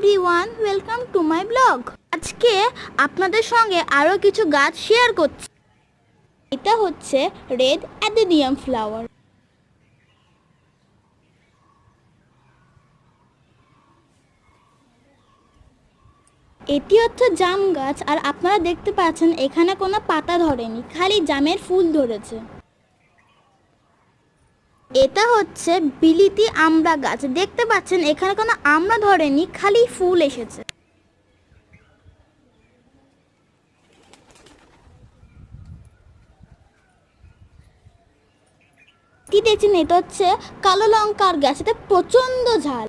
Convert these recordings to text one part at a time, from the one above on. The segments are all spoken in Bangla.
Everyone, welcome to my blog. আজকে আপনাদের সঙ্গে আরও কিছু গাছ শেয়ার করছি। এটা হচ্ছে রেড অ্যাডেনিয়াম ফ্লাওয়ার। এটি হচ্ছে জাম গাছ, আর আপনারা দেখতে পাচ্ছেন এখানে কোনো পাতা ধরেনি, খালি জামের ফুল ধরেছে। এটা হচ্ছে বিলিতি আমড়া গাছ, দেখতে পাচ্ছেন এখানে কোনো আমড়া ধরেনি, খালি ফুল এসেছে। কি দেখছেন, এটা হচ্ছে কালো লঙ্কার গাছ, এটা প্রচন্ড ঝাল।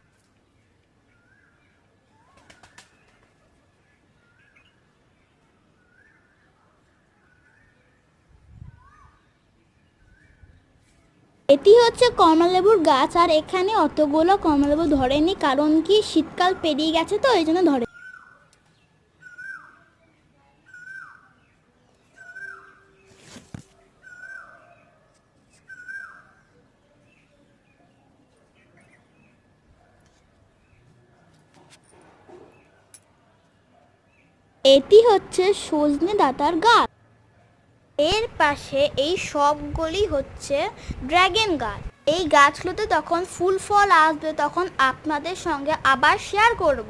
এটি হচ্ছে কমলালেবুর গাছ, আর এখানে অতগুলো কমলালেবু ধরেনি, কারণ কি শীতকাল পেরিয়ে গেছে তো এই জন্য ধরে। এটি হচ্ছে সজনে ডাঁটার গাছ। এর পাশে এই সবগুলি হচ্ছে ড্রাগন গাছ। এই গাছগুলোতে যখন ফুল ফল আসবে তখন আপনাদের সঙ্গে আবার শেয়ার করব।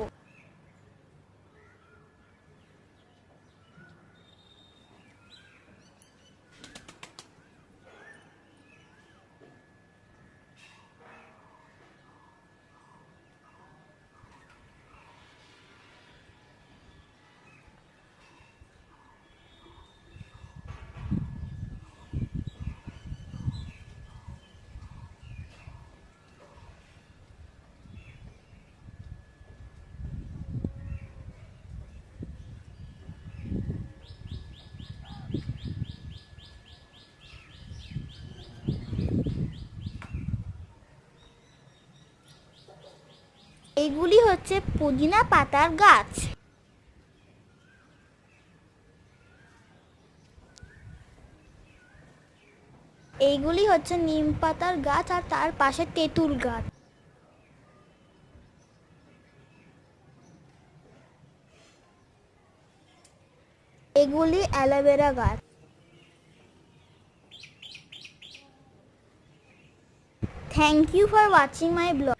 এইগুলি হচ্ছে পুদিনা পাতার গাছ। এইগুলি হচ্ছে নিম পাতার গাছ, আর তার পাশে তেঁতুল গাছ। এগুলি অ্যালোভেরা গাছ। Thank you for watching my blog.